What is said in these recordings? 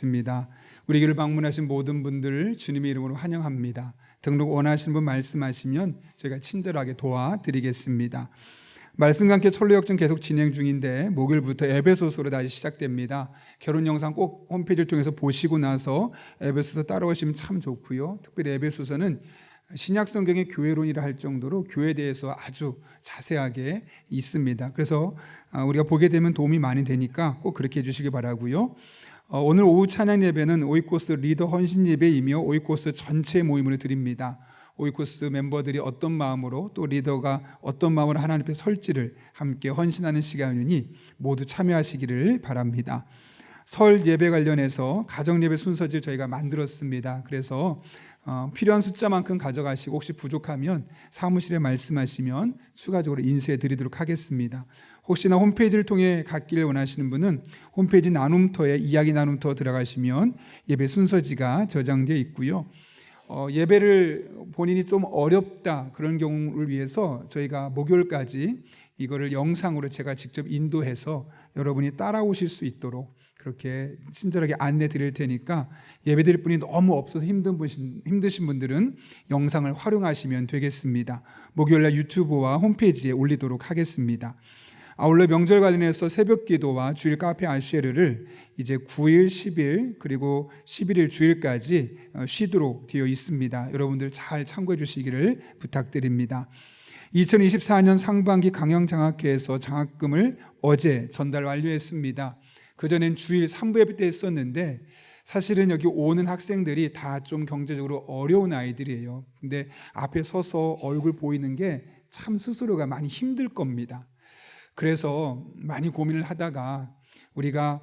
입니다. 우리 교회를 방문하신 모든 분들 주님의 이름으로 환영합니다. 등록 원하시는 분 말씀하시면 저희가 친절하게 도와드리겠습니다. 말씀과 함께 철로역정 계속 진행 중인데 목요일부터 에베소서로 다시 시작됩니다. 결혼 영상 꼭 홈페이지를 통해서 보시고 나서 에베소서 따라오시면 참 좋고요. 특별히 에베소서는 신약 성경의 교회론이라 할 정도로 교회에 대해서 아주 자세하게 있습니다. 그래서 우리가 보게 되면 도움이 많이 되니까 꼭 그렇게 해주시기 바라고요. 오늘 오후 찬양 예배는 오이코스 리더 헌신 예배이며 오이코스 전체 모임으로 드립니다. 오이코스 멤버들이 어떤 마음으로 또 리더가 어떤 마음으로 하나님 앞에 설지를 함께 헌신하는 시간이니 모두 참여하시기를 바랍니다. 설 예배 관련해서 가정 예배 순서지를 저희가 만들었습니다. 그래서 필요한 숫자만큼 가져가시고 혹시 부족하면 사무실에 말씀하시면 추가적으로 인쇄해 드리도록 하겠습니다. 혹시나 홈페이지를 통해 갖기를 원하시는 분은 홈페이지 나눔터에 이야기 나눔터 들어가시면 예배 순서지가 저장되어 있고요. 예배를 본인이 좀 어렵다 그런 경우를 위해서 저희가 목요일까지 이거를 영상으로 제가 직접 인도해서 여러분이 따라오실 수 있도록 그렇게 친절하게 안내 드릴 테니까 예배 드릴 분이 너무 없어서 힘드신 분들은 영상을 활용하시면 되겠습니다. 목요일날 유튜브와 홈페이지에 올리도록 하겠습니다. 아울러 명절 관련해서 새벽 기도와 주일 카페 아쉐르를 이제 9일, 10일 그리고 11일 주일까지 쉬도록 되어 있습니다. 여러분들 잘 참고해 주시기를 부탁드립니다. 2024년 상반기 강영장학회에서 장학금을 어제 전달 완료했습니다. 그전엔 주일 3부 예배 때 했었는데 사실은 여기 오는 학생들이 다 좀 경제적으로 어려운 아이들이에요. 근데 앞에 서서 얼굴 보이는 게 참 스스로가 많이 힘들 겁니다. 그래서 많이 고민을 하다가 우리가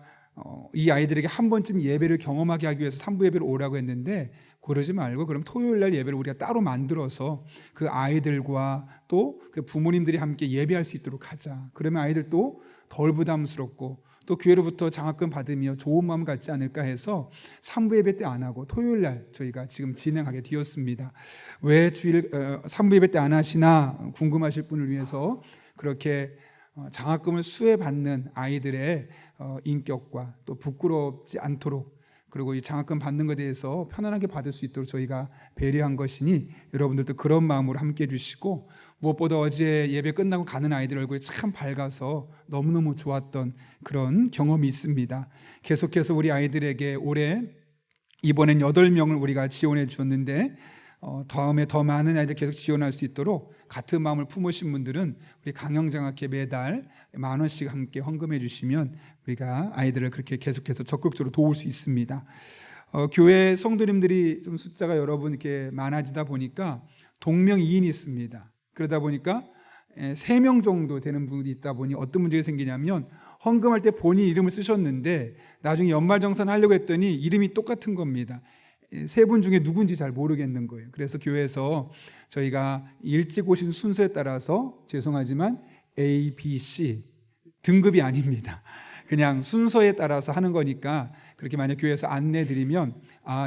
이 아이들에게 한 번쯤 예배를 경험하게 하기 위해서 3부 예배를 오라고 했는데 그러지 말고 그럼 토요일 날 예배를 우리가 따로 만들어서 그 아이들과 또 그 부모님들이 함께 예배할 수 있도록 하자. 그러면 아이들도 덜 부담스럽고 또 교회로부터 장학금 받으며 좋은 마음 갖지 않을까 해서 3부 예배 때 안 하고 토요일 날 저희가 지금 진행하게 되었습니다. 왜 3부 예배 때 안 하시나 궁금하실 분을 위해서 그렇게 장학금을 수혜받는 아이들의 인격과 또 부끄럽지 않도록 그리고 이 장학금 받는 것에 대해서 편안하게 받을 수 있도록 저희가 배려한 것이니 여러분들도 그런 마음으로 함께 해주시고 무엇보다 어제 예배 끝나고 가는 아이들 얼굴이 참 밝아서 너무너무 좋았던 그런 경험이 있습니다. 계속해서 우리 아이들에게 올해 이번엔 8명을 우리가 지원해 주었는데 다음에 더 많은 아이들 계속 지원할 수 있도록 같은 마음을 품으신 분들은 우리 강영장학회 매달 10,000원씩 함께 헌금해 주시면 우리가 아이들을 그렇게 계속해서 적극적으로 도울 수 있습니다. 교회 성도님들이 좀 숫자가 여러분 이렇게 많아지다 보니까 동명이인이 있습니다. 그러다 보니까 3명 정도 되는 분이 있다 보니 어떤 문제가 생기냐면 헌금할 때 본인 이름을 쓰셨는데 나중에 연말정산 하려고 했더니 이름이 똑같은 겁니다. 3분 중에 누군지 잘 모르겠는 거예요. 그래서 교회에서 저희가 일찍 오신 순서에 따라서 죄송하지만 A, B, C 등급이 아닙니다. 그냥 순서에 따라서 하는 거니까 그렇게 만약 교회에서 안내드리면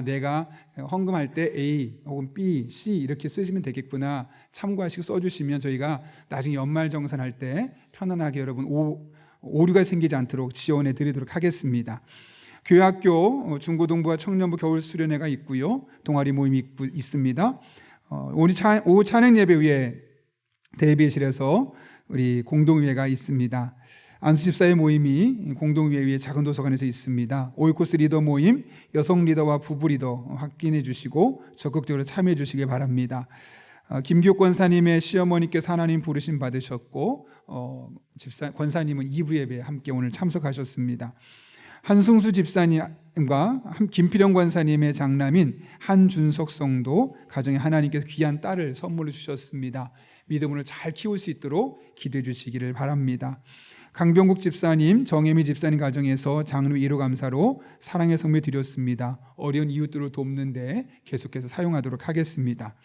내가 헌금할 때 A 혹은 B, C 이렇게 쓰시면 되겠구나 참고하시고 써주시면 저희가 나중에 연말정산할 때 편안하게 여러분 오류가 생기지 않도록 지원해 드리도록 하겠습니다. 교회학교 중고등부와 청년부 겨울 수련회가 있고요. 동아리 모임이 있습니다. 오후 찬양 예배 위에 대비실에서 우리 공동회가 있습니다. 안수 집사의 모임이 공동회의 위에 작은 도서관에서 있습니다. 오이코스 리더 모임 여성 리더와 부부 리더 확인해 주시고 적극적으로 참여해 주시기 바랍니다. 김기옥 권사님의 시어머니께서 하나님 부르심 받으셨고 권사님은 2부 예배에 함께 오늘 참석하셨습니다. 한승수 집사님과 김필영 권사님의 장남인 한준석 성도 가정에 하나님께서 귀한 딸을 선물로 주셨습니다. 믿음을 잘 키울 수 있도록 기도해 주시기를 바랍니다. 강병국 집사님, 정혜미 집사님 가정에서 장로 1호 감사로 사랑의 성묘 드렸습니다. 어려운 이웃들을 돕는데 계속해서 사용하도록 하겠습니다.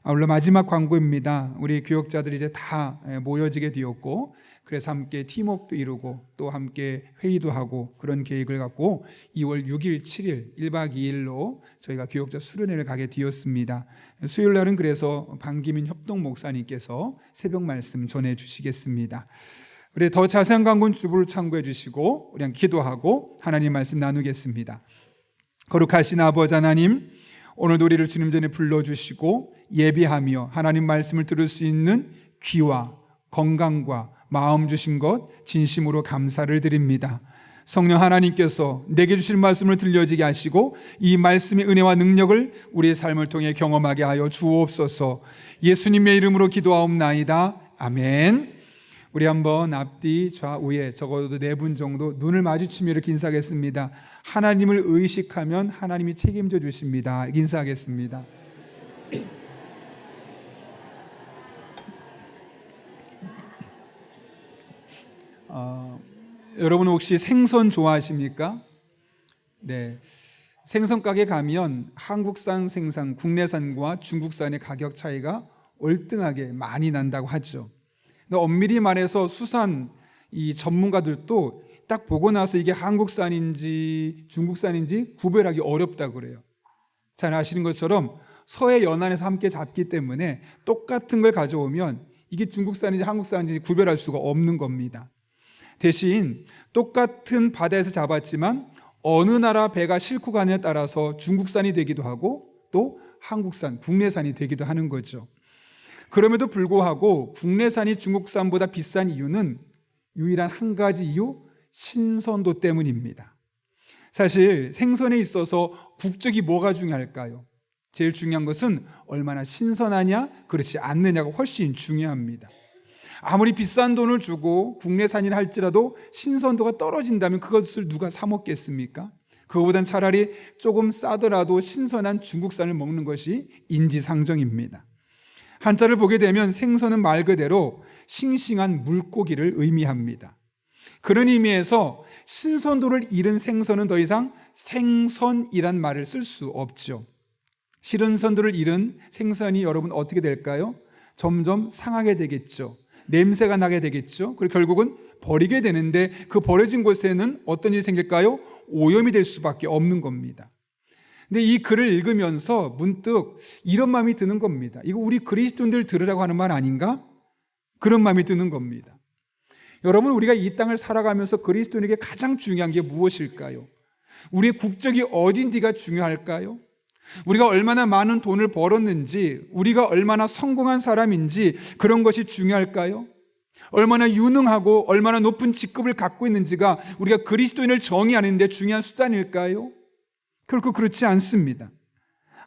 아울러 마지막 광고입니다. 우리 교역자들이 이제 다 모여지게 되었고 그래서 함께 팀워크도 이루고 또 함께 회의도 하고 그런 계획을 갖고 2월 6일, 7일 1박 2일로 저희가 교역자 수련회를 가게 되었습니다. 수요일 날은 그래서 방기민 협동 목사님께서 새벽 말씀 전해 주시겠습니다. 우리 더 자세한 광고는 주부를 참고해 주시고 우리 기도하고 하나님 말씀 나누겠습니다. 거룩하신 아버지 하나님, 오늘도 우리를 주님 전에 불러주시고 예비하며 하나님 말씀을 들을 수 있는 귀와 건강과 마음 주신 것 진심으로 감사를 드립니다. 성령 하나님께서 내게 주실 말씀을 들려지게 하시고 이 말씀의 은혜와 능력을 우리의 삶을 통해 경험하게 하여 주옵소서. 예수님의 이름으로 기도하옵나이다. 아멘. 우리 한번 앞뒤 좌우에 적어도 4분 정도 눈을 마주치며 이렇게 인사하겠습니다. 하나님을 의식하면 하나님이 책임져 주십니다. 인사하겠습니다. 여러분 혹시 생선 좋아하십니까? 네. 생선 가게 가면 한국산 생선, 국내산과 중국산의 가격 차이가 월등하게 많이 난다고 하죠. 엄밀히 말해서 수산 이 전문가들도 딱 보고 나서 이게 한국산인지 중국산인지 구별하기 어렵다고 그래요. 잘 아시는 것처럼 서해 연안에서 함께 잡기 때문에 똑같은 걸 가져오면 이게 중국산인지 한국산인지 구별할 수가 없는 겁니다. 대신 똑같은 바다에서 잡았지만 어느 나라 배가 싣고 가느냐에 따라서 중국산이 되기도 하고 또 한국산, 국내산이 되기도 하는 거죠. 그럼에도 불구하고 국내산이 중국산보다 비싼 이유는 유일한 한 가지 이유, 신선도 때문입니다. 사실 생선에 있어서 국적이 뭐가 중요할까요? 제일 중요한 것은 얼마나 신선하냐, 그렇지 않느냐가 훨씬 중요합니다. 아무리 비싼 돈을 주고 국내산이라 할지라도 신선도가 떨어진다면 그것을 누가 사 먹겠습니까? 그거보단 차라리 조금 싸더라도 신선한 중국산을 먹는 것이 인지상정입니다. 한자를 보게 되면 생선은 말 그대로 싱싱한 물고기를 의미합니다. 그런 의미에서 신선도를 잃은 생선은 더 이상 생선이란 말을 쓸 수 없죠. 신선도를 잃은 생선이 여러분 어떻게 될까요? 점점 상하게 되겠죠. 냄새가 나게 되겠죠. 그리고 결국은 버리게 되는데 그 버려진 곳에는 어떤 일이 생길까요? 오염이 될 수밖에 없는 겁니다. 근데 이 글을 읽으면서 문득 이런 마음이 드는 겁니다. 이거 우리 그리스도인들 들으라고 하는 말 아닌가? 그런 마음이 드는 겁니다. 여러분, 우리가 이 땅을 살아가면서 그리스도인에게 가장 중요한 게 무엇일까요? 우리의 국적이 어딘지가 중요할까요? 우리가 얼마나 많은 돈을 벌었는지, 우리가 얼마나 성공한 사람인지 그런 것이 중요할까요? 얼마나 유능하고 얼마나 높은 직급을 갖고 있는지가 우리가 그리스도인을 정의하는 데 중요한 수단일까요? 결코 그렇지 않습니다.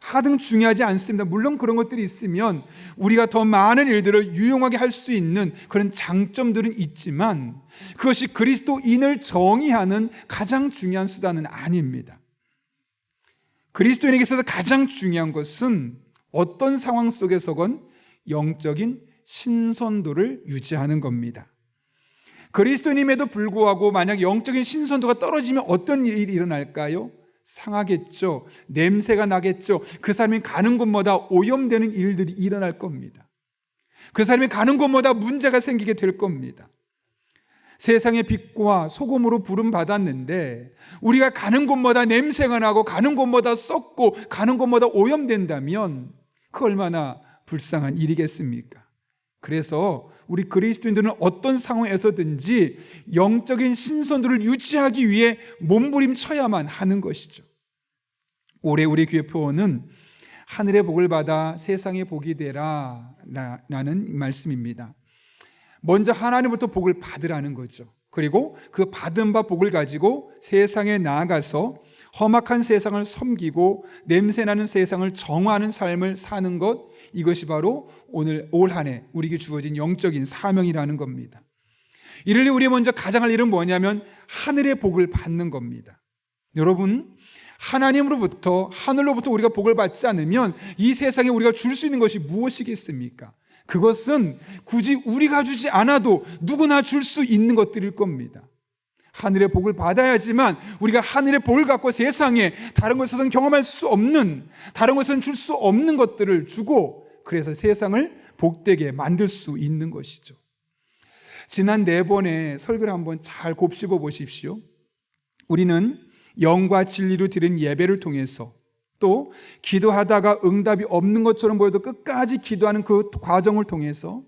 하등 중요하지 않습니다. 물론 그런 것들이 있으면 우리가 더 많은 일들을 유용하게 할 수 있는 그런 장점들은 있지만 그것이 그리스도인을 정의하는 가장 중요한 수단은 아닙니다. 그리스도인에게 있어서 가장 중요한 것은 어떤 상황 속에서건 영적인 신선도를 유지하는 겁니다. 그리스도인임에도 불구하고 만약 영적인 신선도가 떨어지면 어떤 일이 일어날까요? 상하겠죠. 냄새가 나겠죠. 그 사람이 가는 곳마다 오염되는 일들이 일어날 겁니다. 그 사람이 가는 곳마다 문제가 생기게 될 겁니다. 세상의 빛과 소금으로 부름받았는데 우리가 가는 곳마다 냄새가 나고 가는 곳마다 썩고 가는 곳마다 오염된다면 그 얼마나 불쌍한 일이겠습니까? 그래서 우리 그리스도인들은 어떤 상황에서든지 영적인 신선도를 유지하기 위해 몸부림쳐야만 하는 것이죠. 올해 우리 교회 표어는 하늘의 복을 받아 세상의 복이 되라 라는 말씀입니다. 먼저 하나님부터 복을 받으라는 거죠. 그리고 그 받은 바 복을 가지고 세상에 나아가서 험악한 세상을 섬기고 냄새나는 세상을 정화하는 삶을 사는 것, 이것이 바로 오늘 올 한 해 우리에게 주어진 영적인 사명이라는 겁니다. 이를 위해 우리 먼저 가장 할 일은 뭐냐면 하늘의 복을 받는 겁니다. 여러분, 하나님으로부터 하늘로부터 우리가 복을 받지 않으면 이 세상에 우리가 줄 수 있는 것이 무엇이겠습니까? 그것은 굳이 우리가 주지 않아도 누구나 줄 수 있는 것들일 겁니다. 하늘의 복을 받아야지만 우리가 하늘의 복을 갖고 세상에 다른 것에서는 경험할 수 없는, 다른 것에서는 줄 수 없는 것들을 주고 그래서 세상을 복되게 만들 수 있는 것이죠. 지난 4번의 설교를 한번 잘 곱씹어 보십시오. 우리는 영과 진리로 드린 예배를 통해서 또 기도하다가 응답이 없는 것처럼 보여도 끝까지 기도하는 그 과정을 통해서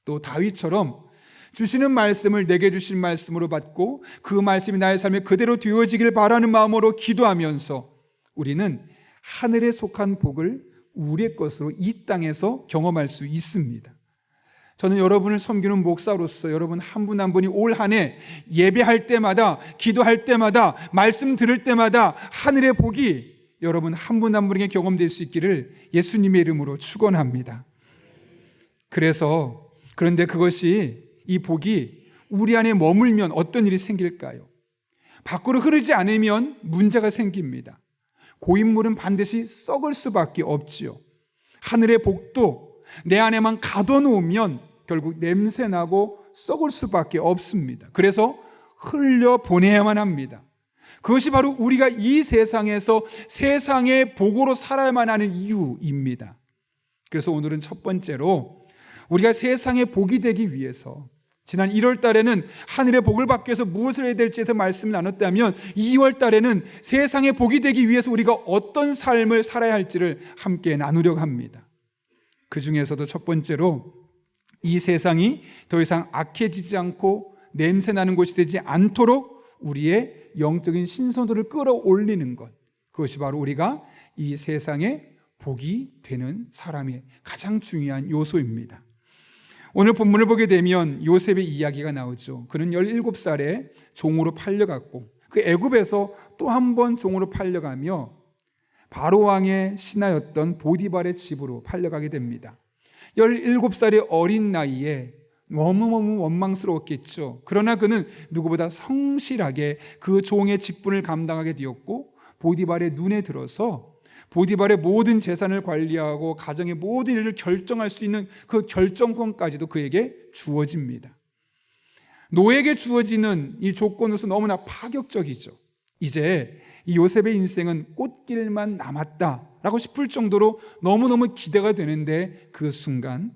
또 다윗처럼 주시는 말씀을 내게 주신 말씀으로 받고 그 말씀이 나의 삶에 그대로 되어지길 바라는 마음으로 기도하면서 우리는 하늘에 속한 복을 우리의 것으로 이 땅에서 경험할 수 있습니다. 저는 여러분을 섬기는 목사로서 여러분 한 분 한 분이 올 한 해 예배할 때마다, 기도할 때마다, 말씀 들을 때마다 하늘의 복이 여러분 한 분 한 분에게 경험될 수 있기를 예수님의 이름으로 축원합니다. 그런데 그것이, 이 복이 우리 안에 머물면 어떤 일이 생길까요? 밖으로 흐르지 않으면 문제가 생깁니다. 고인물은 반드시 썩을 수밖에 없지요. 하늘의 복도 내 안에만 가둬놓으면 결국 냄새나고 썩을 수밖에 없습니다. 그래서 흘려보내야만 합니다. 그것이 바로 우리가 이 세상에서 세상의 복으로 살아야만 하는 이유입니다. 그래서 오늘은 첫 번째로 우리가 세상의 복이 되기 위해서, 지난 1월 달에는 하늘의 복을 받기 위해서 무엇을 해야 될지에 대해서 말씀을 나눴다면 2월 달에는 세상의 복이 되기 위해서 우리가 어떤 삶을 살아야 할지를 함께 나누려고 합니다. 그 중에서도 첫 번째로 이 세상이 더 이상 악해지지 않고 냄새나는 곳이 되지 않도록 우리의 영적인 신선도를 끌어올리는 것, 그것이 바로 우리가 이 세상의 복이 되는 사람의 가장 중요한 요소입니다. 오늘 본문을 보게 되면 요셉의 이야기가 나오죠. 그는 17살에 종으로 팔려갔고 그 애굽에서 또 한 번 종으로 팔려가며 바로왕의 신하였던 보디발의 집으로 팔려가게 됩니다. 17살의 어린 나이에 너무너무 원망스러웠겠죠. 그러나 그는 누구보다 성실하게 그 종의 직분을 감당하게 되었고 보디발의 눈에 들어서 보디발의 모든 재산을 관리하고 가정의 모든 일을 결정할 수 있는 그 결정권까지도 그에게 주어집니다. 노예에게 주어지는 이 조건으로서 너무나 파격적이죠. 이제 이 요셉의 인생은 꽃길만 남았다라고 싶을 정도로 너무너무 기대가 되는데 그 순간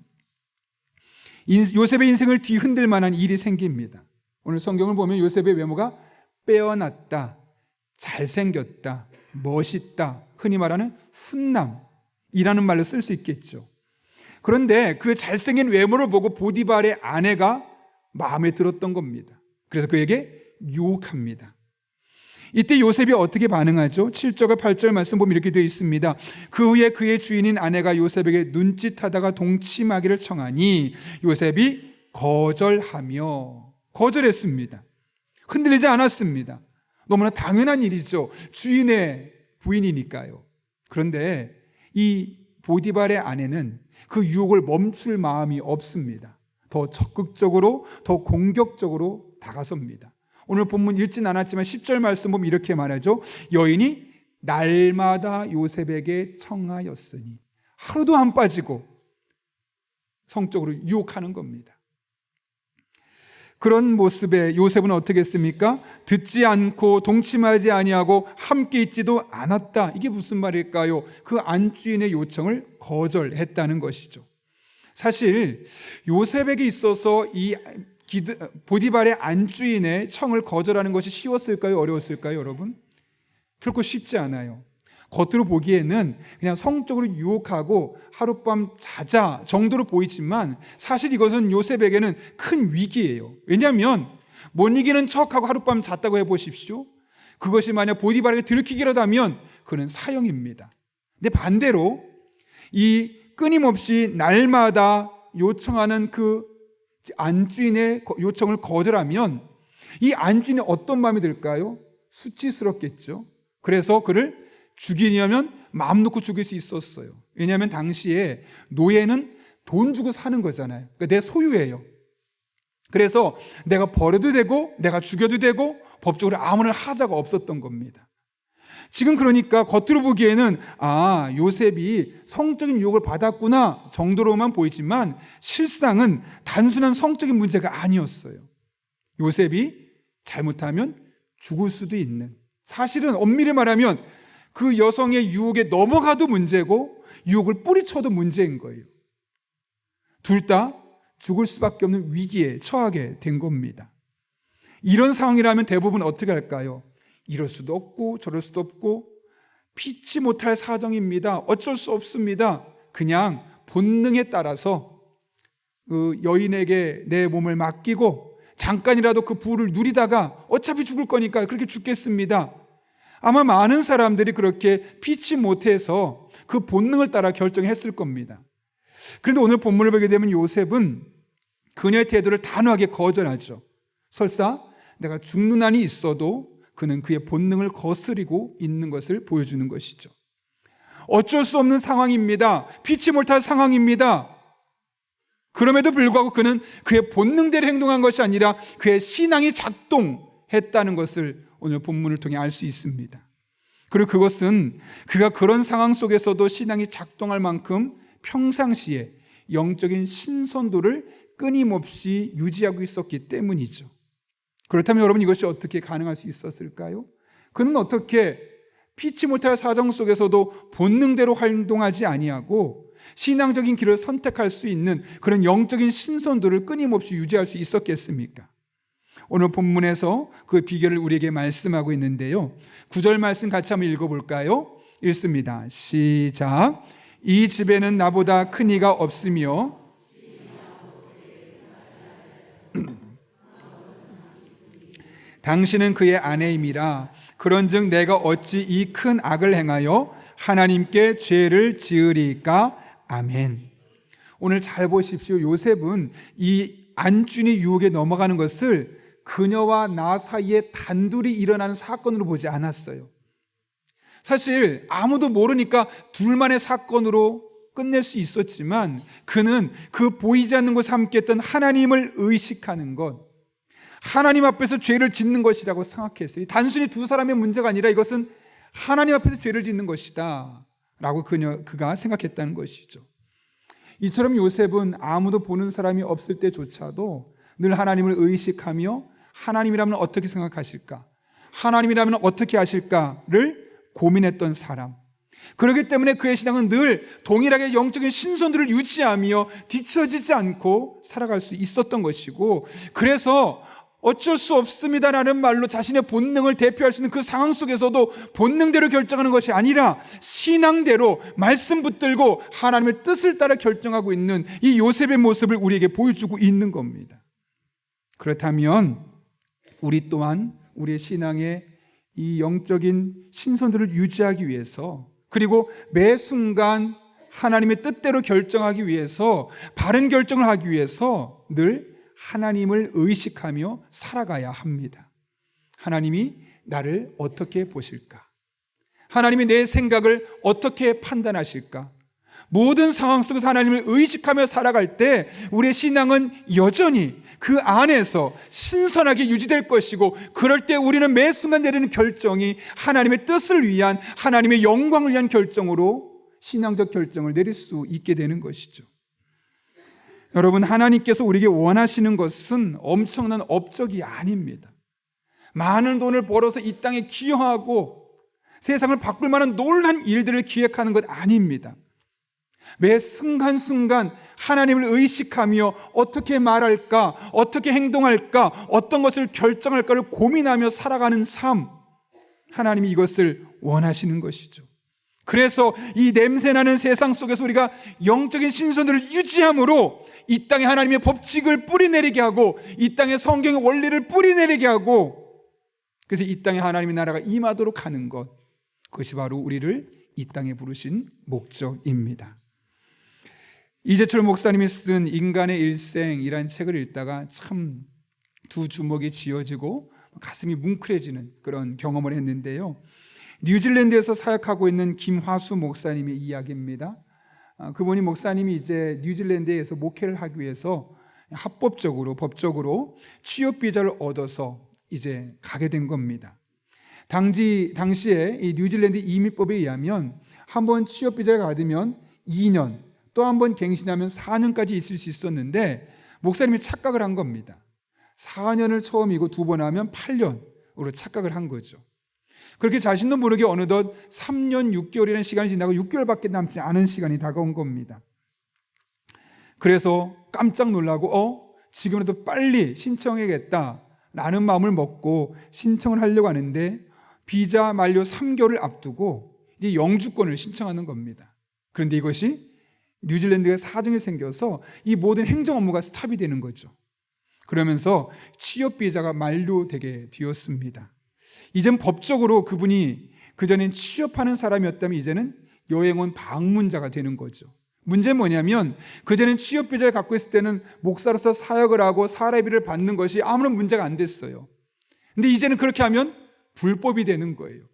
요셉의 인생을 뒤흔들 만한 일이 생깁니다. 오늘 성경을 보면 요셉의 외모가 빼어났다, 잘생겼다, 멋있다, 흔히 말하는 훈남이라는 말로 쓸 수 있겠죠. 그런데 그 잘생긴 외모를 보고 보디발의 아내가 마음에 들었던 겁니다. 그래서 그에게 유혹합니다. 이때 요셉이 어떻게 반응하죠? 7절과 8절 말씀 보면 이렇게 되어 있습니다. 그 후에 그의 주인인 아내가 요셉에게 눈짓하다가 동침하기를 청하니 요셉이 거절했습니다. 흔들리지 않았습니다. 너무나 당연한 일이죠. 주인의 부인이니까요. 그런데 이 보디발의 아내는 그 유혹을 멈출 마음이 없습니다. 더 적극적으로, 더 공격적으로 다가섭니다. 오늘 본문 읽진 않았지만 10절 말씀 보면 이렇게 말하죠. 여인이 날마다 요셉에게 청하였으니, 하루도 안 빠지고 성적으로 유혹하는 겁니다. 그런 모습에 요셉은 어떻게 했습니까? 듣지 않고 동침하지 아니하고 함께 있지도 않았다. 이게 무슨 말일까요? 그 안주인의 요청을 거절했다는 것이죠. 사실 요셉에게 있어서 이 보디발의 안주인의 청을 거절하는 것이 쉬웠을까요? 어려웠을까요, 여러분? 결코 쉽지 않아요. 겉으로 보기에는 그냥 성적으로 유혹하고 하룻밤 자자 정도로 보이지만 사실 이것은 요셉에게는 큰 위기예요. 왜냐하면 못 이기는 척하고 하룻밤 잤다고 해보십시오. 그것이 만약 보디발에게 들키기라도 하면 그는 사형입니다. 근데 반대로 이 끊임없이 날마다 요청하는 그 안주인의 요청을 거절하면 이 안주인이 어떤 마음이 들까요? 수치스럽겠죠. 그래서 그를 죽이려면 마음 놓고 죽일 수 있었어요. 왜냐하면 당시에 노예는 돈 주고 사는 거잖아요. 그러니까 내 소유예요. 그래서 내가 버려도 되고 내가 죽여도 되고 법적으로 아무런 하자가 없었던 겁니다. 지금 그러니까 겉으로 보기에는 요셉이 성적인 유혹을 받았구나 정도로만 보이지만 실상은 단순한 성적인 문제가 아니었어요. 요셉이 잘못하면 죽을 수도 있는, 사실은 엄밀히 말하면 그 여성의 유혹에 넘어가도 문제고 유혹을 뿌리쳐도 문제인 거예요. 둘 다 죽을 수밖에 없는 위기에 처하게 된 겁니다. 이런 상황이라면 대부분 어떻게 할까요? 이럴 수도 없고 저럴 수도 없고 피치 못할 사정입니다. 어쩔 수 없습니다. 그냥 본능에 따라서 그 여인에게 내 몸을 맡기고 잠깐이라도 그 부를 누리다가 어차피 죽을 거니까 그렇게 죽겠습니다. 아마 많은 사람들이 그렇게 피치 못해서 그 본능을 따라 결정했을 겁니다. 그런데 오늘 본문을 보게 되면 요셉은 그녀의 태도를 단호하게 거절하죠. 설사 내가 죽는 한이 있어도 그는 그의 본능을 거스리고 있는 것을 보여주는 것이죠. 어쩔 수 없는 상황입니다. 피치 못할 상황입니다. 그럼에도 불구하고 그는 그의 본능대로 행동한 것이 아니라 그의 신앙이 작동했다는 것을 오늘 본문을 통해 알 수 있습니다. 그리고 그것은 그가 그런 상황 속에서도 신앙이 작동할 만큼 평상시에 영적인 신선도를 끊임없이 유지하고 있었기 때문이죠. 그렇다면 여러분, 이것이 어떻게 가능할 수 있었을까요? 그는 어떻게 피치 못할 사정 속에서도 본능대로 활동하지 아니하고 신앙적인 길을 선택할 수 있는 그런 영적인 신선도를 끊임없이 유지할 수 있었겠습니까? 오늘 본문에서 그 비결을 우리에게 말씀하고 있는데요, 9절 말씀 같이 한번 읽어볼까요? 읽습니다. 시작. 이 집에는 나보다 큰 이가 없으며 당신은 그의 아내임이라. 그런즉 내가 어찌 이 큰 악을 행하여 하나님께 죄를 지으리까? 아멘. 오늘 잘 보십시오. 요셉은 이 안준이 유혹에 넘어가는 것을 그녀와 나 사이에 단둘이 일어나는 사건으로 보지 않았어요. 사실 아무도 모르니까 둘만의 사건으로 끝낼 수 있었지만 그는 그 보이지 않는 곳에 함께했던 하나님을 의식하는 것, 하나님 앞에서 죄를 짓는 것이라고 생각했어요. 단순히 두 사람의 문제가 아니라 이것은 하나님 앞에서 죄를 짓는 것이다 라고 그가 생각했다는 것이죠. 이처럼 요셉은 아무도 보는 사람이 없을 때조차도 늘 하나님을 의식하며 하나님이라면 어떻게 생각하실까, 하나님이라면 어떻게 하실까를 고민했던 사람. 그렇기 때문에 그의 신앙은 늘 동일하게 영적인 신선도를 유지하며 뒤처지지 않고 살아갈 수 있었던 것이고, 그래서 어쩔 수 없습니다라는 말로 자신의 본능을 대표할 수 있는 그 상황 속에서도 본능대로 결정하는 것이 아니라 신앙대로 말씀 붙들고 하나님의 뜻을 따라 결정하고 있는 이 요셉의 모습을 우리에게 보여주고 있는 겁니다. 그렇다면 우리 또한 우리의 신앙의 이 영적인 신선도를 유지하기 위해서, 그리고 매 순간 하나님의 뜻대로 결정하기 위해서, 바른 결정을 하기 위해서 늘 하나님을 의식하며 살아가야 합니다. 하나님이 나를 어떻게 보실까? 하나님이 내 생각을 어떻게 판단하실까? 모든 상황 속에서 하나님을 의식하며 살아갈 때 우리의 신앙은 여전히 그 안에서 신선하게 유지될 것이고, 그럴 때 우리는 매 순간 내리는 결정이 하나님의 뜻을 위한, 하나님의 영광을 위한 결정으로 신앙적 결정을 내릴 수 있게 되는 것이죠. 여러분, 하나님께서 우리에게 원하시는 것은 엄청난 업적이 아닙니다. 많은 돈을 벌어서 이 땅에 기여하고 세상을 바꿀 만한 놀라운 일들을 기획하는 것 아닙니다. 매 순간순간 하나님을 의식하며 어떻게 말할까, 어떻게 행동할까, 어떤 것을 결정할까를 고민하며 살아가는 삶, 하나님이 이것을 원하시는 것이죠. 그래서 이 냄새나는 세상 속에서 우리가 영적인 신선도를 유지함으로 이 땅에 하나님의 법칙을 뿌리내리게 하고, 이 땅에 성경의 원리를 뿌리내리게 하고, 그래서 이 땅에 하나님의 나라가 임하도록 하는 것, 그것이 바로 우리를 이 땅에 부르신 목적입니다. 이재철 목사님이 쓴 인간의 일생이라는 책을 읽다가 참 두 주먹이 쥐어지고 가슴이 뭉클해지는 그런 경험을 했는데요, 뉴질랜드에서 사역하고 있는 김화수 목사님의 이야기입니다. 그분이 목사님이 이제 뉴질랜드에서 목회를 하기 위해서 합법적으로, 법적으로 취업 비자를 얻어서 이제 가게 된 겁니다. 당시에 이 뉴질랜드 이민법에 의하면 한번 취업 비자를 받으면 2년, 또 한 번 갱신하면 4년까지 있을 수 있었는데, 목사님이 착각을 한 겁니다. 4년을 처음이고 두 번 하면 8년으로 착각을 한 거죠. 그렇게 자신도 모르게 어느덧 3년 6개월이라는 시간이 지나고 6개월밖에 남지 않은 시간이 다가온 겁니다. 그래서 깜짝 놀라고 지금이라도 빨리 신청해야겠다라는 마음을 먹고 신청을 하려고 하는데, 비자 만료 3개월을 앞두고 이제 영주권을 신청하는 겁니다. 그런데 이것이 뉴질랜드에 사정이 생겨서 이 모든 행정 업무가 스탑이 되는 거죠. 그러면서 취업 비자가 만료되게 되었습니다. 이젠 법적으로 그분이 그전엔 취업하는 사람이었다면 이제는 여행원 방문자가 되는 거죠. 문제는 뭐냐면 그전엔 취업 비자를 갖고 있을 때는 목사로서 사역을 하고 사례비를 받는 것이 아무런 문제가 안 됐어요. 근데 이제는 그렇게 하면 불법이 되는 거예요.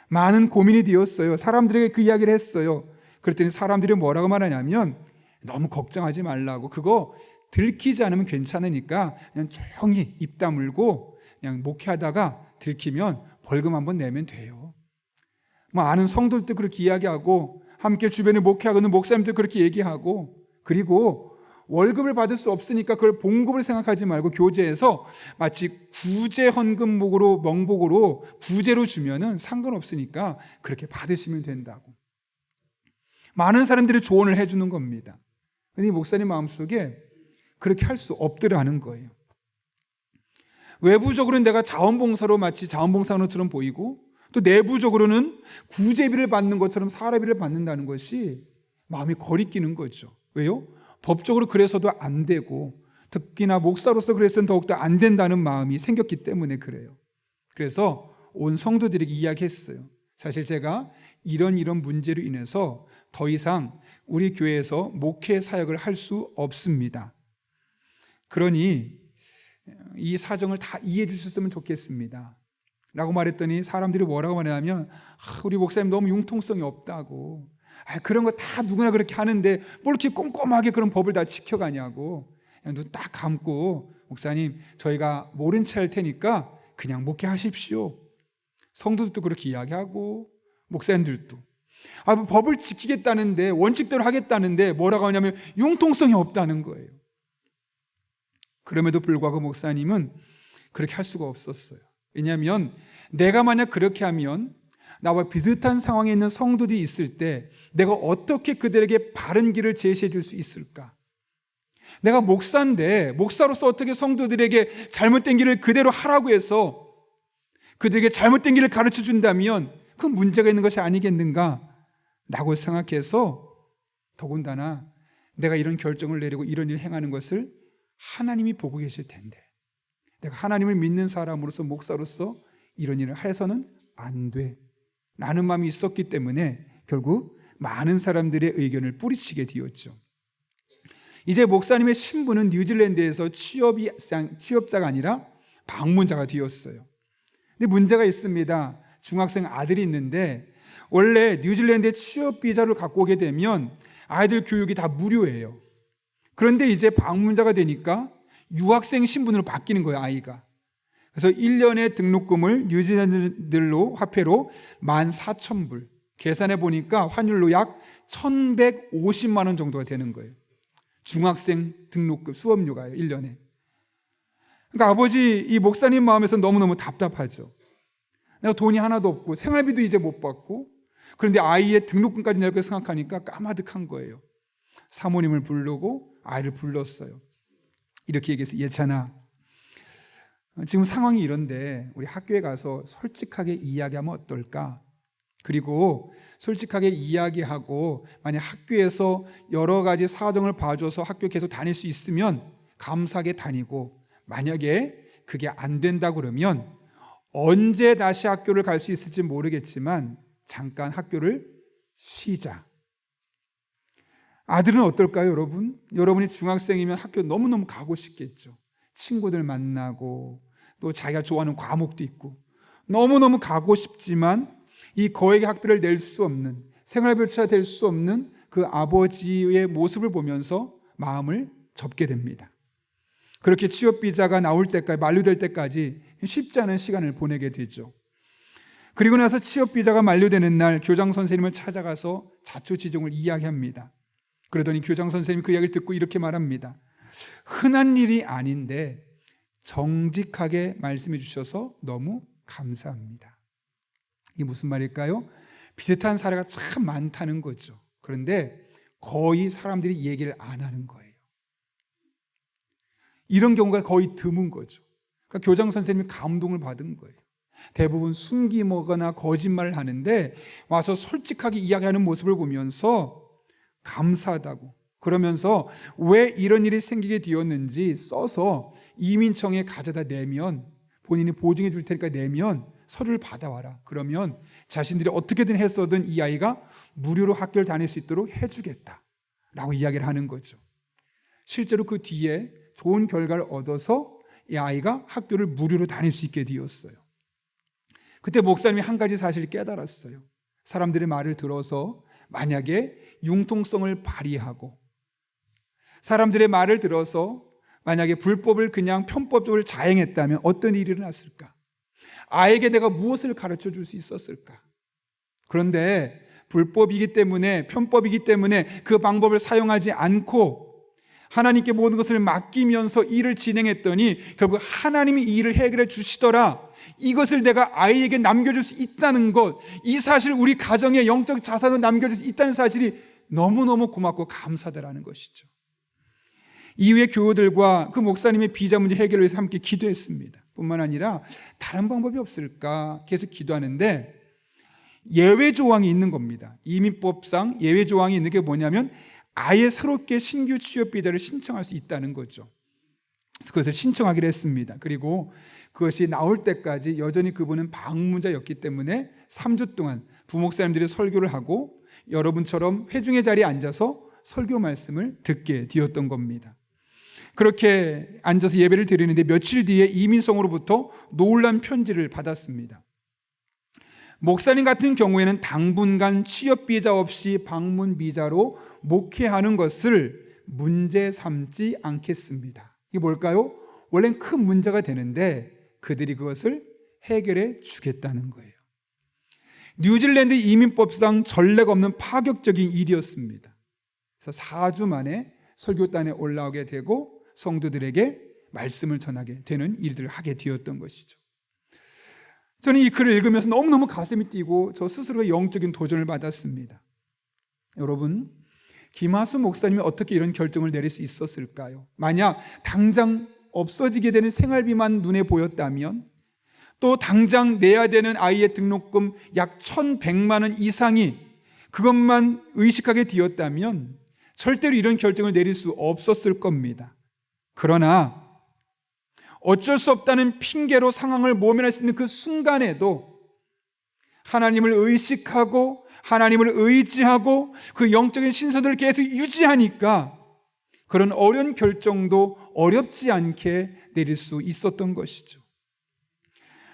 많은 고민이 되었어요. 사람들에게 그 이야기를 했어요. 그랬더니 사람들이 뭐라고 말하냐면 너무 걱정하지 말라고, 그거 들키지 않으면 괜찮으니까 그냥 조용히 입 다물고 그냥 목회하다가 들키면 벌금 한번 내면 돼요. 뭐 아는 성도들도 그렇게 이야기하고 함께 주변에 목회하고 있는 목사님도 그렇게 얘기하고, 그리고 월급을 받을 수 없으니까 그걸 봉급을 생각하지 말고 교제해서 마치 구제 헌금목으로 명목으로 구제로 주면은 상관없으니까 그렇게 받으시면 된다고 많은 사람들이 조언을 해주는 겁니다. 근데 이 목사님 마음속에 그렇게 할 수 없더라는 거예요. 외부적으로는 내가 자원봉사로 마치 자원봉사로처럼 보이고 또 내부적으로는 구제비를 받는 것처럼 사례비를 받는다는 것이 마음이 거리끼는 거죠. 왜요? 법적으로 그래서도 안 되고 특히나 목사로서 그래서는 더욱더 안 된다는 마음이 생겼기 때문에 그래요. 그래서 온 성도들에게 이야기했어요. 사실 제가 이런 문제로 인해서 더 이상 우리 교회에서 목회 사역을 할 수 없습니다. 그러니 이 사정을 다 이해해 주셨으면 좋겠습니다 라고 말했더니 사람들이 뭐라고 말하냐면 우리 목사님 너무 융통성이 없다고, 그런 거 다 누구나 그렇게 하는데 뭘 이렇게 꼼꼼하게 그런 법을 다 지켜가냐고, 눈 딱 감고 목사님 저희가 모른 채 할 테니까 그냥 목회하십시오. 성도들도 그렇게 이야기하고 목사님들도 법을 지키겠다는데 원칙대로 하겠다는데 뭐라고 하냐면 융통성이 없다는 거예요. 그럼에도 불구하고 목사님은 그렇게 할 수가 없었어요. 왜냐하면 내가 만약 그렇게 하면 나와 비슷한 상황에 있는 성도들이 있을 때 내가 어떻게 그들에게 바른 길을 제시해 줄 수 있을까? 내가 목사인데 목사로서 어떻게 성도들에게 잘못된 길을 그대로 하라고 해서 그들에게 잘못된 길을 가르쳐 준다면 그건 문제가 있는 것이 아니겠는가? 라고 생각해서 더군다나 내가 이런 결정을 내리고 이런 일을 행하는 것을 하나님이 보고 계실 텐데 내가 하나님을 믿는 사람으로서 목사로서 이런 일을 해서는 안 돼 라는 마음이 있었기 때문에 결국 많은 사람들의 의견을 뿌리치게 되었죠. 이제 목사님의 신분은 뉴질랜드에서 취업자가 아니라 방문자가 되었어요. 근데 문제가 있습니다. 중학생 아들이 있는데 원래 뉴질랜드에 취업 비자를 갖고 오게 되면 아이들 교육이 다 무료예요. 그런데 이제 방문자가 되니까 유학생 신분으로 바뀌는 거예요, 아이가. 그래서 1년의 등록금을 뉴질랜드로 화폐로 14,000불, 계산해 보니까 환율로 약 1,150만 원 정도가 되는 거예요. 중학생 등록금 수업료가요, 1년에. 그러니까 아버지 이 목사님 마음에서 너무너무 답답하죠. 내가 돈이 하나도 없고 생활비도 이제 못 받고 그런데 아이의 등록금까지 낼 거 생각하니까 까마득한 거예요. 사모님을 부르고 아이를 불렀어요. 이렇게 얘기해서 예찬아, 지금 상황이 이런데 우리 학교에 가서 솔직하게 이야기하면 어떨까? 그리고 솔직하게 이야기하고 만약 학교에서 여러 가지 사정을 봐줘서 학교 계속 다닐 수 있으면 감사하게 다니고 만약에 그게 안 된다 그러면 언제 다시 학교를 갈 수 있을지 모르겠지만 잠깐 학교를 쉬자. 아들은 어떨까요, 여러분? 여러분이 중학생이면 학교 너무너무 가고 싶겠죠. 친구들 만나고 또 자기가 좋아하는 과목도 있고 너무너무 가고 싶지만 이 거액의 학비를 낼 수 없는, 생활비조차 될 수 없는 그 아버지의 모습을 보면서 마음을 접게 됩니다. 그렇게 취업비자가 나올 때까지, 만료될 때까지 쉽지 않은 시간을 보내게 되죠. 그리고 나서 취업비자가 만료되는 날 교장 선생님을 찾아가서 자초지종을 이야기합니다. 그러더니 교장 선생님이 그 이야기를 듣고 이렇게 말합니다. 흔한 일이 아닌데 정직하게 말씀해 주셔서 너무 감사합니다. 이게 무슨 말일까요? 비슷한 사례가 참 많다는 거죠. 그런데 거의 사람들이 얘기를 안 하는 거예요. 이런 경우가 거의 드문 거죠. 그러니까 교장 선생님이 감동을 받은 거예요. 대부분 숨기거나 거짓말을 하는데 와서 솔직하게 이야기하는 모습을 보면서 감사하다고, 그러면서 왜 이런 일이 생기게 되었는지 써서 이민청에 가져다 내면 본인이 보증해 줄 테니까 내면 서류를 받아와라. 그러면 자신들이 어떻게든 해서든 이 아이가 무료로 학교를 다닐 수 있도록 해주겠다라고 이야기를 하는 거죠. 실제로 그 뒤에 좋은 결과를 얻어서 이 아이가 학교를 무료로 다닐 수 있게 되었어요. 그때 목사님이 한 가지 사실을 깨달았어요. 사람들의 말을 들어서 만약에 융통성을 발휘하고 사람들의 말을 들어서 만약에 불법을 그냥 편법적으로 자행했다면 어떤 일이 일어났을까? 아이에게 내가 무엇을 가르쳐 줄 수 있었을까? 그런데 불법이기 때문에, 편법이기 때문에 그 방법을 사용하지 않고 하나님께 모든 것을 맡기면서 일을 진행했더니 결국 하나님이 이 일을 해결해 주시더라. 이것을 내가 아이에게 남겨줄 수 있다는 것, 이 사실, 우리 가정의 영적 자산을 남겨줄 수 있다는 사실이 너무너무 고맙고 감사하다라는 것이죠. 이후에 교우들과 그 목사님의 비자 문제 해결을 위해서 함께 기도했습니다. 뿐만 아니라 다른 방법이 없을까 계속 기도하는데 예외 조항이 있는 겁니다. 이민법상 예외 조항이 있는 게 뭐냐면 아예 새롭게 신규 취업 비자를 신청할 수 있다는 거죠. 그래서 그것을 신청하기로 했습니다. 그리고 그것이 나올 때까지 여전히 그분은 방문자였기 때문에 3주 동안 부목사님들이 설교를 하고 여러분처럼 회중의 자리에 앉아서 설교 말씀을 듣게 되었던 겁니다. 그렇게 앉아서 예배를 드리는데 며칠 뒤에 이민성으로부터 놀란 편지를 받았습니다. 목사님 같은 경우에는 당분간 취업 비자 없이 방문 비자로 목회하는 것을 문제 삼지 않겠습니다. 이게 뭘까요? 원래는 큰 문제가 되는데 그들이 그것을 해결해 주겠다는 거예요. 뉴질랜드 이민법상 전례가 없는 파격적인 일이었습니다. 그래서 4주 만에 설교단에 올라오게 되고 성도들에게 말씀을 전하게 되는 일들을 하게 되었던 것이죠. 저는 이 글을 읽으면서 너무너무 가슴이 뛰고 저 스스로의 영적인 도전을 받았습니다. 여러분, 김하수 목사님이 어떻게 이런 결정을 내릴 수 있었을까요? 만약 당장 없어지게 되는 생활비만 눈에 보였다면, 또 당장 내야 되는 아이의 등록금 약 1,100만 원 이상이 그것만 의식하게 되었다면 절대로 이런 결정을 내릴 수 없었을 겁니다. 그러나 어쩔 수 없다는 핑계로 상황을 모면할 수 있는 그 순간에도 하나님을 의식하고 하나님을 의지하고 그 영적인 신선도를 계속 유지하니까 그런 어려운 결정도 어렵지 않게 내릴 수 있었던 것이죠.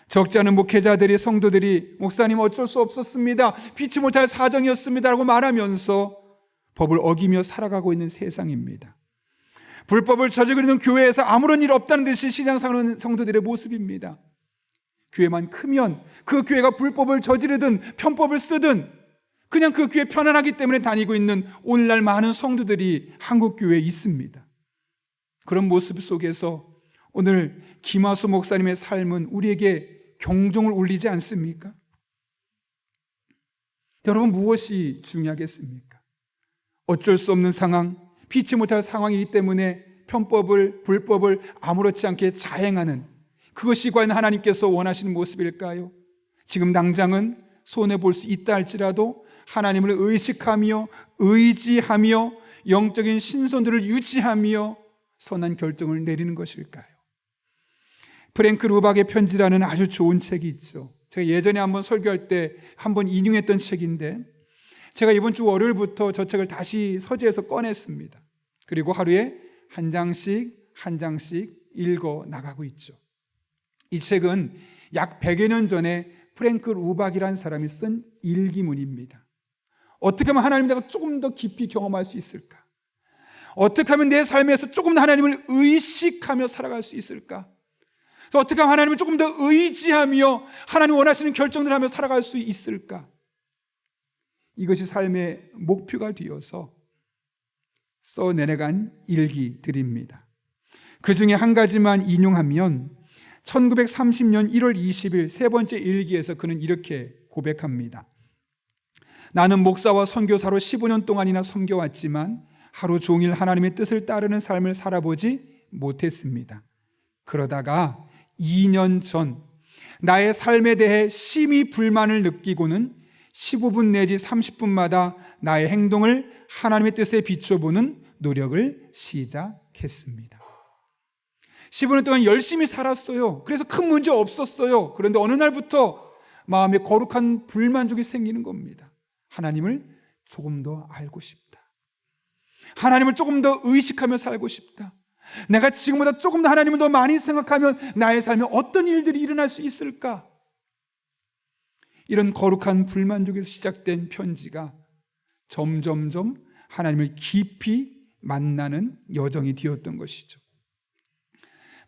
적지 않은 목회자들이, 성도들이 목사님 어쩔 수 없었습니다, 피치 못할 사정이었습니다 라고 말하면서 법을 어기며 살아가고 있는 세상입니다. 불법을 저지르고 있는 교회에서 아무런 일 없다는 듯이 신앙생활하는 성도들의 모습입니다. 교회만 크면 그 교회가 불법을 저지르든 편법을 쓰든 그냥 그 교회 편안하기 때문에 다니고 있는 오늘날 많은 성도들이 한국 교회에 있습니다. 그런 모습 속에서 오늘 김하수 목사님의 삶은 우리에게 경종을 울리지 않습니까? 여러분, 무엇이 중요하겠습니까? 어쩔 수 없는 상황, 피치 못할 상황이기 때문에 편법을, 불법을 아무렇지 않게 자행하는 그것이 과연 하나님께서 원하시는 모습일까요? 지금 당장은 손해볼 수 있다 할지라도 하나님을 의식하며 의지하며 영적인 신선도를 유지하며 선한 결정을 내리는 것일까요? 프랭크 루박의 편지라는 아주 좋은 책이 있죠. 제가 예전에 한번 설교할 때 한번 인용했던 책인데 제가 이번 주 월요일부터 저 책을 다시 서재에서 꺼냈습니다. 그리고 하루에 한 장씩 읽어 나가고 있죠. 이 책은 약 100여 년 전에 프랭크 루박이라는 사람이 쓴 일기문입니다. 어떻게 하면 하나님을 내가 조금 더 깊이 경험할 수 있을까? 어떻게 하면 내 삶에서 조금 더 하나님을 의식하며 살아갈 수 있을까? 그래서 어떻게 하면 하나님을 조금 더 의지하며 하나님 원하시는 결정을 하며 살아갈 수 있을까? 이것이 삶의 목표가 되어서 써내려간 일기들입니다. 그 중에 한 가지만 인용하면 1930년 1월 20일 세 번째 일기에서 그는 이렇게 고백합니다. 나는 목사와 선교사로 15년 동안이나 섬겨왔지만 하루 종일 하나님의 뜻을 따르는 삶을 살아보지 못했습니다. 그러다가 2년 전 나의 삶에 대해 심히 불만을 느끼고는 15분 내지 30분마다 나의 행동을 하나님의 뜻에 비춰보는 노력을 시작했습니다. 15년 동안 열심히 살았어요. 그래서 큰 문제 없었어요. 그런데 어느 날부터 마음에 거룩한 불만족이 생기는 겁니다. 하나님을 조금 더 알고 싶다. 하나님을 조금 더 의식하며 살고 싶다. 내가 지금보다 조금 더 하나님을 더 많이 생각하면 나의 삶에 어떤 일들이 일어날 수 있을까? 이런 거룩한 불만족에서 시작된 편지가 점점점 하나님을 깊이 만나는 여정이 되었던 것이죠.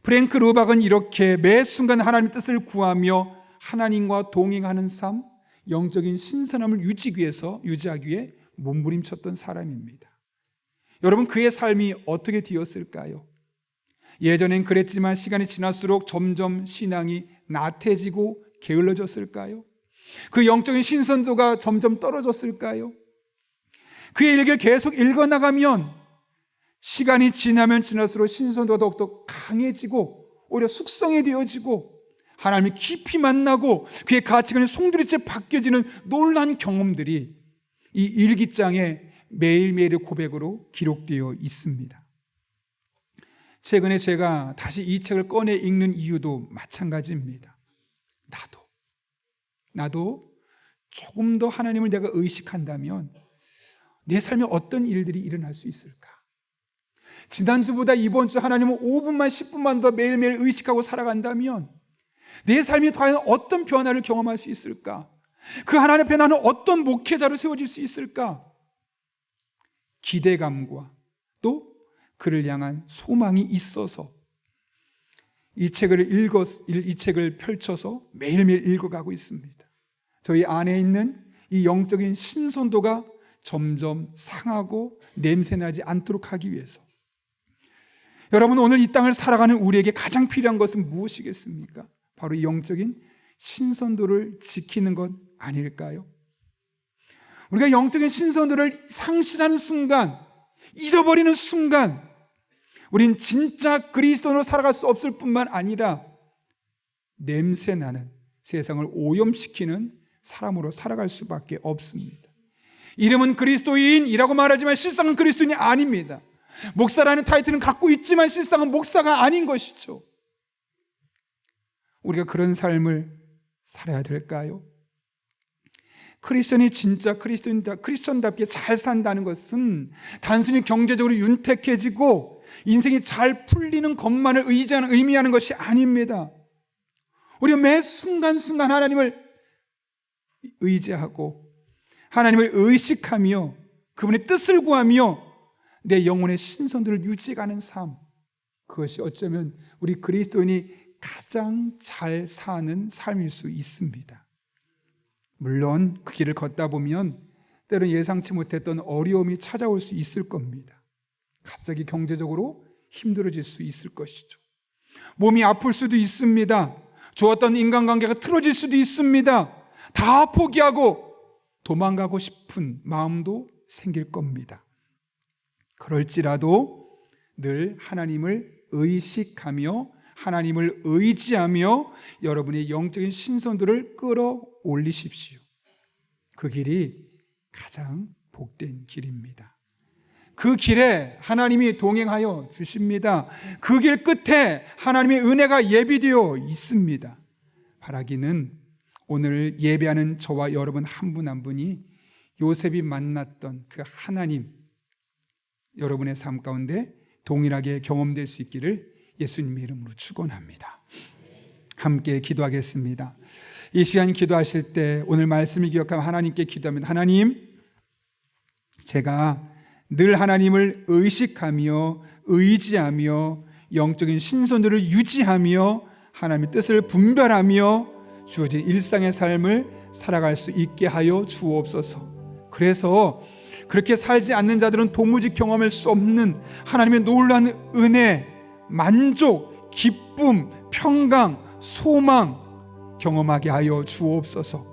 프랭크 루박은 이렇게 매 순간 하나님의 뜻을 구하며 하나님과 동행하는 삶, 영적인 신선함을 유지하기 위해 몸부림쳤던 사람입니다. 여러분, 그의 삶이 어떻게 되었을까요? 예전엔 그랬지만 시간이 지날수록 점점 신앙이 나태해지고 게을러졌을까요? 그 영적인 신선도가 점점 떨어졌을까요? 그의 일기를 계속 읽어나가면 시간이 지나면 지날수록 신선도가 더욱더 강해지고 오히려 숙성이 되어지고 하나님을 깊이 만나고 그의 가치관이 송두리째 바뀌어지는 놀라운 경험들이 이 일기장에 매일매일의 고백으로 기록되어 있습니다. 최근에 제가 다시 이 책을 꺼내 읽는 이유도 마찬가지입니다. 나도 조금 더 하나님을 내가 의식한다면 내 삶에 어떤 일들이 일어날 수 있을까? 지난주보다 이번 주 하나님을 5분만 10분만 더 매일매일 의식하고 살아간다면 내 삶이 과연 어떤 변화를 경험할 수 있을까? 그 하나님 앞에 나는 어떤 목회자로 세워질 수 있을까? 기대감과 또 그를 향한 소망이 있어서 이 책을 펼쳐서 매일매일 읽어가고 있습니다. 저희 안에 있는 이 영적인 신선도가 점점 상하고 냄새나지 않도록 하기 위해서. 여러분, 오늘 이 땅을 살아가는 우리에게 가장 필요한 것은 무엇이겠습니까? 바로 이 영적인 신선도를 지키는 것 아닐까요? 우리가 영적인 신선도를 상실하는 순간, 잊어버리는 순간 우린 진짜 그리스도인으로 살아갈 수 없을 뿐만 아니라 냄새나는 세상을 오염시키는 사람으로 살아갈 수밖에 없습니다. 이름은 그리스도인이라고 말하지만 실상은 그리스도인이 아닙니다. 목사라는 타이틀은 갖고 있지만 실상은 목사가 아닌 것이죠. 우리가 그런 삶을 살아야 될까요? 크리스천이 진짜 크리스천답게 잘 산다는 것은 단순히 경제적으로 윤택해지고 인생이 잘 풀리는 것만을 의미하는 것이 아닙니다. 우리가 매 순간순간 하나님을 의지하고 하나님을 의식하며 그분의 뜻을 구하며 내 영혼의 신선도를 유지해가는 삶, 그것이 어쩌면 우리 그리스도인이 가장 잘 사는 삶일 수 있습니다. 물론 그 길을 걷다 보면 때로는 예상치 못했던 어려움이 찾아올 수 있을 겁니다. 갑자기 경제적으로 힘들어질 수 있을 것이죠. 몸이 아플 수도 있습니다. 좋았던 인간관계가 틀어질 수도 있습니다. 다 포기하고 도망가고 싶은 마음도 생길 겁니다. 그럴지라도 늘 하나님을 의식하며 하나님을 의지하며 여러분의 영적인 신선도를 끌어올리십시오. 그 길이 가장 복된 길입니다. 그 길에 하나님이 동행하여 주십니다. 그 길 끝에 하나님의 은혜가 예비되어 있습니다. 바라기는 오늘 예배하는 저와 여러분 한 분 한 분이 요셉이 만났던 그 하나님, 여러분의 삶 가운데 동일하게 경험될 수 있기를 예수님의 이름으로 축원합니다. 함께 기도하겠습니다. 이 시간 기도하실 때 오늘 말씀을 기억하며 하나님께 기도합니다. 하나님, 제가 늘 하나님을 의식하며 의지하며 영적인 신선도를 유지하며 하나님의 뜻을 분별하며 주어진 일상의 삶을 살아갈 수 있게 하여 주옵소서. 그래서 그렇게 살지 않는 자들은 도무지 경험할 수 없는 하나님의 놀라운 은혜, 만족, 기쁨, 평강, 소망 경험하게 하여 주옵소서.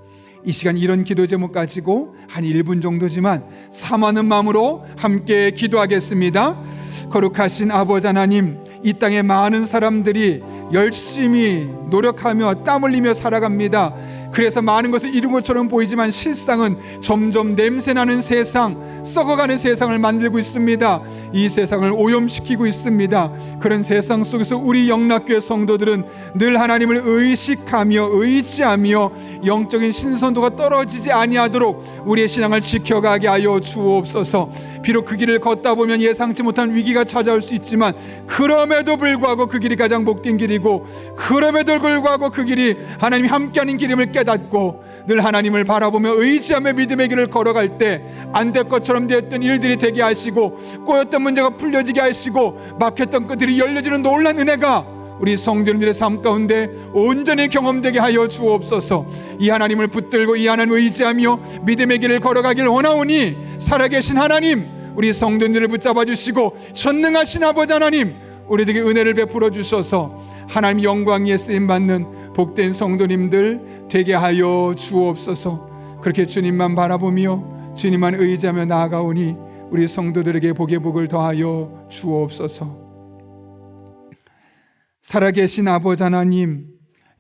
이 시간 이런 기도 제목 가지고 한 1분 정도지만 사모하는 마음으로 함께 기도하겠습니다. 거룩하신 아버지 하나님, 이 땅에 많은 사람들이 열심히 노력하며 땀 흘리며 살아갑니다. 그래서 많은 것을 이룬 것처럼 보이지만 실상은 점점 냄새나는 세상, 썩어가는 세상을 만들고 있습니다. 이 세상을 오염시키고 있습니다. 그런 세상 속에서 우리 영락교회 성도들은 늘 하나님을 의식하며 의지하며 영적인 신선도가 떨어지지 아니하도록 우리의 신앙을 지켜가게 하여 주옵소서. 비록 그 길을 걷다 보면 예상치 못한 위기가 찾아올 수 있지만 그럼에도 불구하고 그 길이 가장 복된 길이고, 그럼에도 불구하고 그 길이 하나님이 함께하는 길임을 깨닫고 늘 하나님을 바라보며 의지하며 믿음의 길을 걸어갈 때 안 될 것처럼 되었던 일들이 되게 하시고, 꼬였던 문제가 풀려지게 하시고, 막혔던 것들이 열려지는 놀라운 은혜가 우리 성도님들의 삶 가운데 온전히 경험되게 하여 주옵소서. 이 하나님을 붙들고 이 하나님을 의지하며 믿음의 길을 걸어가길 원하오니 살아계신 하나님, 우리 성도님들을 붙잡아 주시고 전능하신 아버지 하나님, 우리에게 은혜를 베풀어 주셔서 하나님 영광에 쓰임받는 복된 성도님들 되게 하여 주옵소서. 그렇게 주님만 바라보며 주님만 의지하며 나아가오니 우리 성도들에게 복의 복을 더하여 주옵소서. 살아계신 아버지 하나님,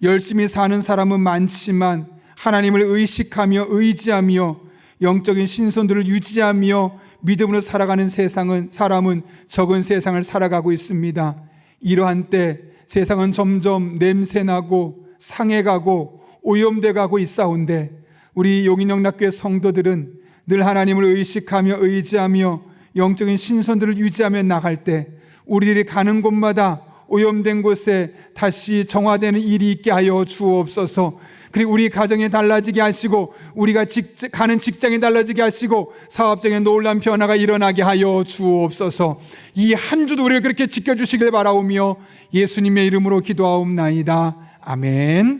열심히 사는 사람은 많지만 하나님을 의식하며 의지하며 영적인 신선도를 유지하며 믿음으로 살아가는 사람은 적은 세상을 살아가고 있습니다. 이러한 때 세상은 점점 냄새나고 상해가고 오염돼가고 있사온데, 우리 용인영락교회 성도들은 늘 하나님을 의식하며 의지하며 영적인 신선도를 유지하며 나갈 때 우리들이 가는 곳마다 오염된 곳에 다시 정화되는 일이 있게 하여 주옵소서. 그리고 우리 가정에 달라지게 하시고, 우리가 가는 직장에 달라지게 하시고, 사업장에 놀라운 변화가 일어나게 하여 주옵소서. 이 한 주도 우리를 그렇게 지켜주시길 바라오며 예수님의 이름으로 기도하옵나이다. 아멘.